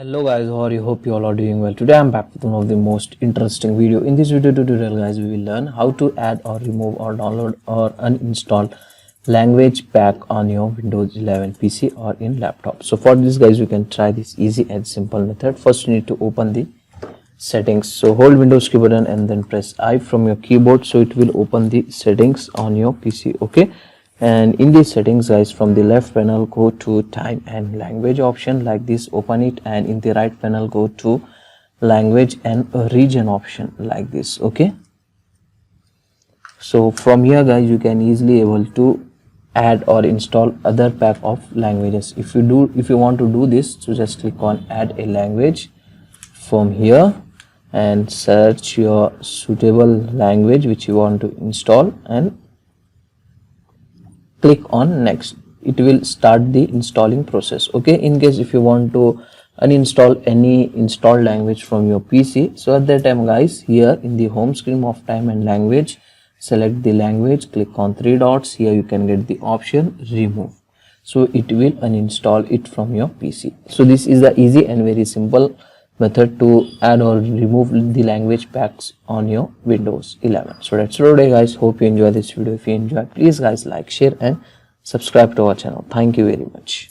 Hello guys, how are you? Hope you all are doing well. Today I'm back with one of the most interesting video. In this video tutorial guys, we will learn how to add or remove or download or uninstall language pack on your Windows 11 PC or in laptop. So for this guys, you can try this easy and simple method. First you need to open the settings. So hold Windows key button and then press I from your keyboard, so it will open the settings on your PC. Okay, and in the settings guys, from the left panel go to time and language option like this, open it, and in the right panel go to language and region option like this. Okay, so from here guys, you can easily able to add or install other pack of languages. If you want to do this, so just click on add a language from here and search your suitable language which you want to install and click on next. It will start the installing process. Okay, in case if you want to uninstall any installed language from your PC, so at that time guys, here in the home screen of time and language, select the language, click on three dots. Here you can get the option remove, so it will uninstall it from your PC. So this is the easy and very simple method to add or remove the language packs on your Windows 11. So that's all today guys. Hope you enjoy this video. If you enjoy, please guys like, share and subscribe to our channel. Thank you very much.